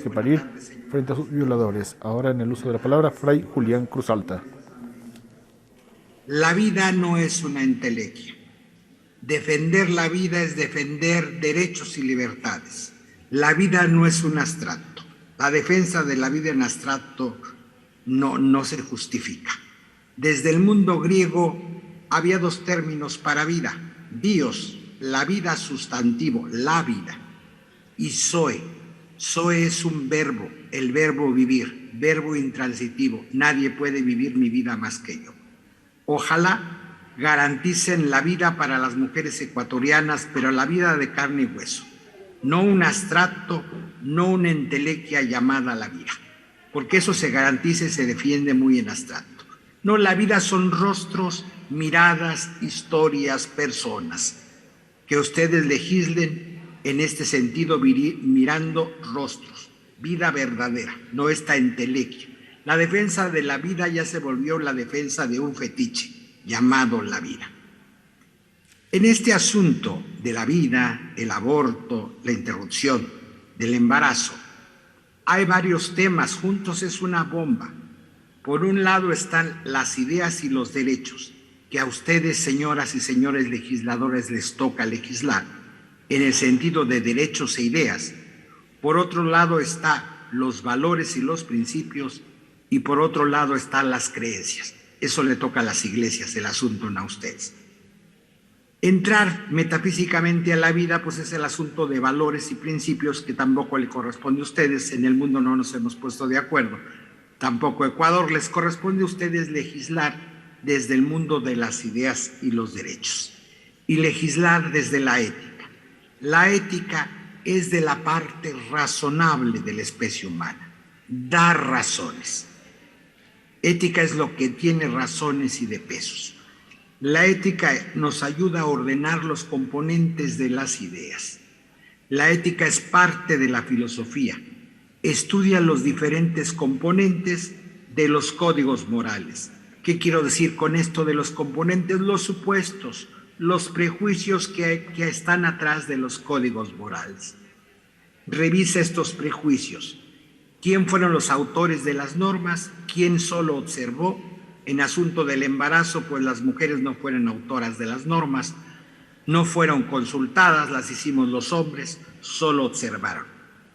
que parir frente a sus violadores. Ahora en el uso de la palabra, Fray Julián Cruz Alta. La vida no es una entelequia. Defender la vida es defender derechos y libertades. La vida no es un abstracto. La defensa de la vida en abstracto no se justifica. Desde el mundo griego había dos términos para vida: bios, la vida sustantivo, la vida, y zoe. Zoe es un verbo, el verbo vivir, verbo intransitivo. Nadie puede vivir mi vida más que yo. Ojalá garanticen la vida para las mujeres ecuatorianas, pero la vida de carne y hueso, no un abstracto, no una entelequia llamada la vida, porque eso se garantiza y se defiende muy en abstracto. No, la vida son rostros, miradas, historias, personas. Que ustedes legislen en este sentido mirando rostros, vida verdadera, no esta entelequia. La defensa de la vida ya se volvió la defensa de un fetiche llamado la vida. En este asunto de la vida, el aborto, la interrupción del embarazo, hay varios temas, juntos es una bomba. Por un lado están las ideas y los derechos, que a ustedes, señoras y señores legisladores, les toca legislar en el sentido de derechos e ideas. Por otro lado están los valores y los principios, y por otro lado están las creencias. Eso le toca a las iglesias, el asunto no a ustedes. Entrar metafísicamente a la vida, pues es el asunto de valores y principios que tampoco le corresponde a ustedes. En el mundo no nos hemos puesto de acuerdo. Tampoco a Ecuador. Les corresponde a ustedes legislar desde el mundo de las ideas y los derechos. Y legislar desde la ética. La ética es de la parte razonable de la especie humana. Dar razones. Ética es lo que tiene razones y de pesos. La ética nos ayuda a ordenar los componentes de las ideas. La ética es parte de la filosofía. Estudia los diferentes componentes de los códigos morales. ¿Qué quiero decir con esto de los componentes? Los supuestos, los prejuicios que están atrás de los códigos morales. Revisa estos prejuicios. ¿Quién fueron los autores de las normas? ¿Quién solo observó? En asunto del embarazo, pues las mujeres no fueron autoras de las normas, no fueron consultadas, las hicimos los hombres, solo observaron.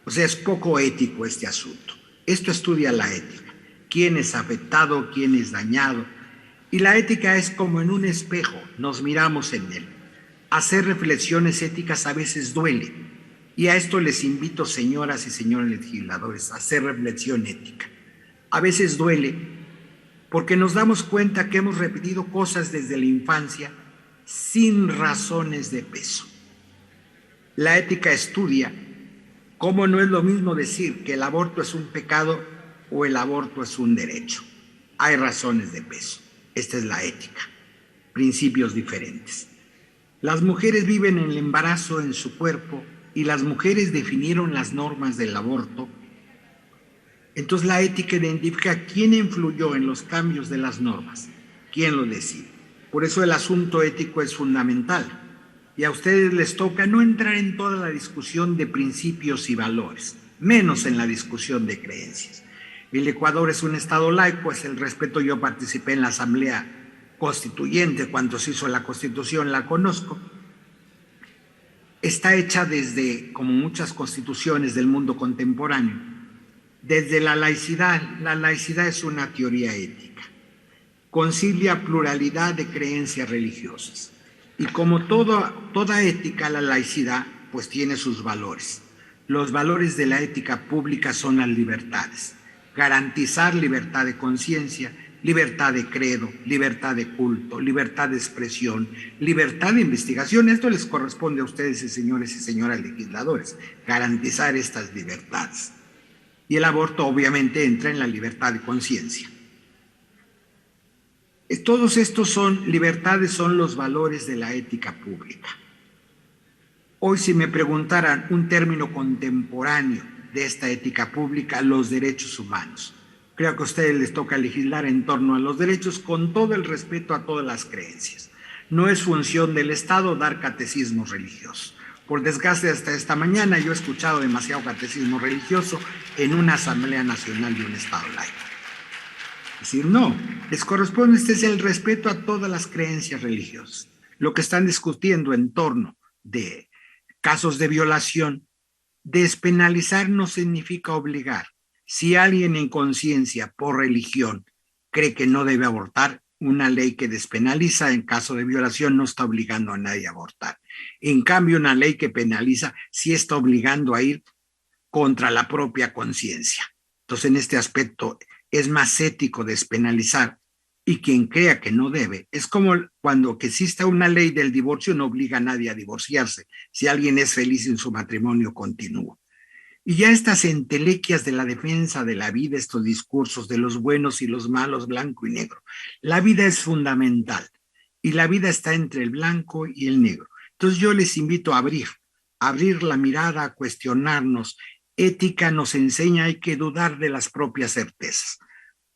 O sea, es poco ético este asunto. Esto estudia la ética. ¿Quién es afectado? ¿Quién es dañado? Y la ética es como en un espejo, nos miramos en él. Hacer reflexiones éticas a veces duele. Y a esto les invito, señoras y señores legisladores, a hacer reflexión ética. A veces duele porque nos damos cuenta que hemos repetido cosas desde la infancia sin razones de peso. La ética estudia cómo no es lo mismo decir que el aborto es un pecado o el aborto es un derecho. Hay razones de peso. Esta es la ética. Principios diferentes. Las mujeres viven el embarazo en su cuerpo y las mujeres definieron las normas del aborto. Entonces la ética identifica quién influyó en los cambios de las normas, quién lo decide. Por eso el asunto ético es fundamental. Y a ustedes les toca no entrar en toda la discusión de principios y valores, menos en la discusión de creencias. El Ecuador es un estado laico, es el respeto. Yo participé en la asamblea constituyente cuando se hizo la Constitución, la conozco. Está hecha desde, como muchas constituciones del mundo contemporáneo, desde la laicidad. La laicidad es una teoría ética. Concilia pluralidad de creencias religiosas. Y como toda ética, la laicidad pues tiene sus valores. Los valores de la ética pública son las libertades. Garantizar libertad de conciencia, libertad de credo, libertad de culto, libertad de expresión, libertad de investigación. Esto les corresponde a ustedes, señores y señoras legisladores, garantizar estas libertades. Y el aborto obviamente entra en la libertad de conciencia. Todos estos son libertades, son los valores de la ética pública. Hoy, si me preguntaran un término contemporáneo de esta ética pública, los derechos humanos. Creo que a ustedes les toca legislar en torno a los derechos con todo el respeto a todas las creencias. No es función del Estado dar catecismos religiosos. Por desgracia, hasta esta mañana yo he escuchado demasiado catecismo religioso en una Asamblea Nacional de un Estado laico. Es decir, no, les corresponde este es el respeto a todas las creencias religiosas. Lo que están discutiendo en torno de casos de violación, despenalizar no significa obligar. Si alguien en conciencia por religión cree que no debe abortar, una ley que despenaliza en caso de violación no está obligando a nadie a abortar. En cambio, una ley que penaliza sí está obligando a ir contra la propia conciencia. Entonces, en este aspecto es más ético despenalizar, y quien crea que no debe, es como cuando que exista una ley del divorcio no obliga a nadie a divorciarse. Si alguien es feliz en su matrimonio, continúa. Y ya estas entelequias de la defensa de la vida, estos discursos de los buenos y los malos, blanco y negro. La vida es fundamental y la vida está entre el blanco y el negro. Entonces yo les invito a abrir la mirada, a cuestionarnos. Ética nos enseña, hay que dudar de las propias certezas,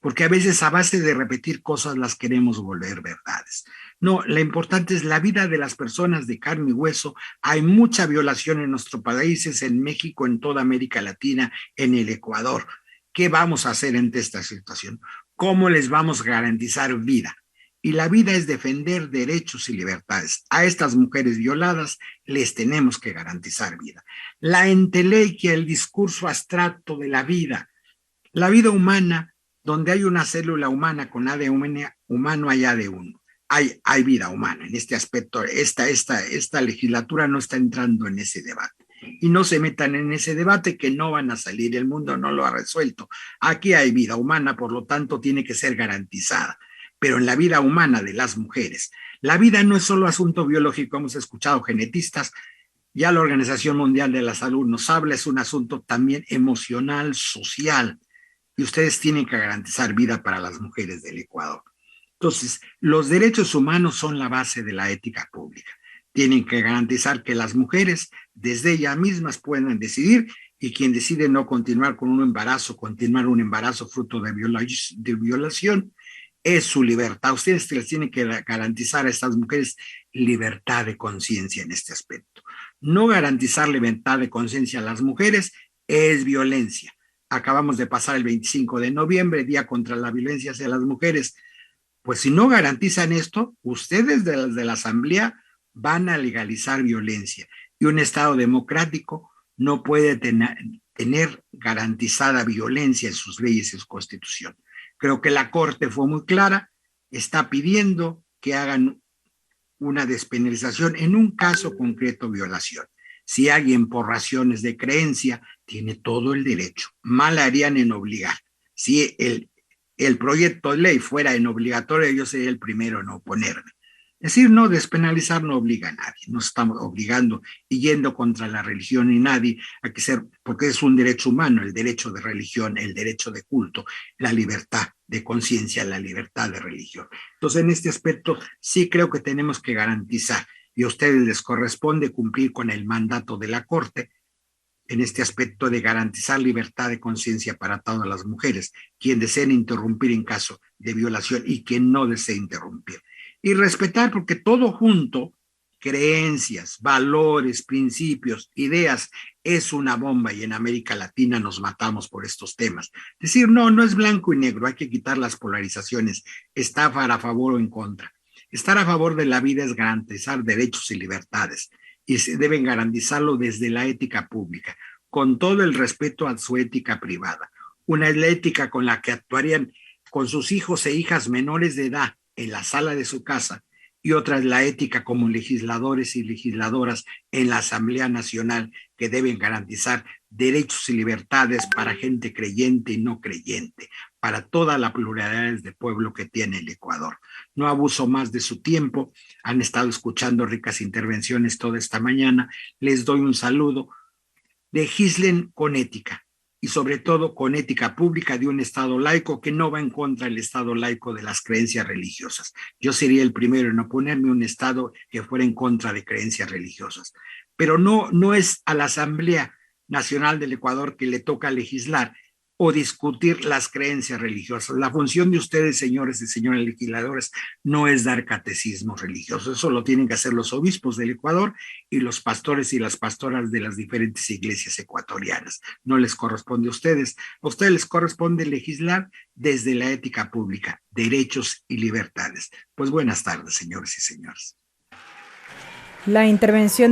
porque a veces a base de repetir cosas las queremos volver verdades. No, lo importante es la vida de las personas de carne y hueso. Hay mucha violación en nuestros países, en México, en toda América Latina, en el Ecuador. ¿Qué vamos a hacer ante esta situación? ¿Cómo les vamos a garantizar vida? Y la vida es defender derechos y libertades. A estas mujeres violadas les tenemos que garantizar vida. La entelequia, el discurso abstracto de la vida humana, donde hay una célula humana con ADN humano, hay AD1. Hay vida humana. En este aspecto, esta legislatura no está entrando en ese debate. Y no se metan en ese debate que no van a salir. El mundo no lo ha resuelto. Aquí hay vida humana, por lo tanto, tiene que ser garantizada. Pero en la vida humana de las mujeres, la vida no es solo asunto biológico. Hemos escuchado genetistas. Ya la Organización Mundial de la Salud nos habla, es un asunto también emocional, social. Y ustedes tienen que garantizar vida para las mujeres del Ecuador. Entonces, los derechos humanos son la base de la ética pública. Tienen que garantizar que las mujeres desde ellas mismas puedan decidir, y quien decide no continuar con un embarazo, continuar un embarazo fruto de violación, es su libertad. Ustedes les tienen que garantizar a estas mujeres libertad de conciencia en este aspecto. No garantizar libertad de conciencia a las mujeres es violencia. Acabamos de pasar el 25 de noviembre, Día contra la Violencia hacia las Mujeres. Pues si no garantizan esto, ustedes de la Asamblea van a legalizar violencia. Y un Estado democrático no puede tener garantizada violencia en sus leyes y su constitución. Creo que la Corte fue muy clara, está pidiendo que hagan una despenalización en un caso concreto, violación. Si alguien por razones de creencia tiene todo el derecho, mal harían en obligar. Si el proyecto de ley fuera en obligatorio, yo sería el primero en oponerme. Es decir, no, despenalizar no obliga a nadie, no estamos obligando y yendo contra la religión ni nadie, hay que ser, porque es un derecho humano, el derecho de religión, el derecho de culto, la libertad de conciencia, la libertad de religión. Entonces, en este aspecto sí creo que tenemos que garantizar, y a ustedes les corresponde cumplir con el mandato de la Corte, en este aspecto de garantizar libertad de conciencia para todas las mujeres, quien deseen interrumpir en caso de violación y quien no desee interrumpir. Y respetar, porque todo junto, creencias, valores, principios, ideas, es una bomba, y en América Latina nos matamos por estos temas. Decir, no, no es blanco y negro, hay que quitar las polarizaciones, estar a favor o en contra. Estar a favor de la vida es garantizar derechos y libertades, y se deben garantizarlo desde la ética pública, con todo el respeto a su ética privada. Una es la ética con la que actuarían con sus hijos e hijas menores de edad en la sala de su casa, y otra es la ética como legisladores y legisladoras en la Asamblea Nacional, que deben garantizar derechos y libertades para gente creyente y no creyente, para toda la pluralidad de pueblo que tiene el Ecuador. No abuso más de su tiempo, han estado escuchando ricas intervenciones toda esta mañana, les doy un saludo, legislen con ética, y sobre todo con ética pública de un Estado laico que no va en contra del Estado laico de las creencias religiosas. Yo sería el primero en oponerme a un Estado que fuera en contra de creencias religiosas. Pero no es a la Asamblea Nacional del Ecuador que le toca legislar. o discutir las creencias religiosas. La función de ustedes, señores y señoras legisladores, no es dar catecismos religiosos. Eso lo tienen que hacer los obispos del Ecuador y los pastores y las pastoras de las diferentes iglesias ecuatorianas. No les corresponde a ustedes. A ustedes les corresponde legislar desde la ética pública, derechos y libertades. Pues buenas tardes, señores y señores. La intervención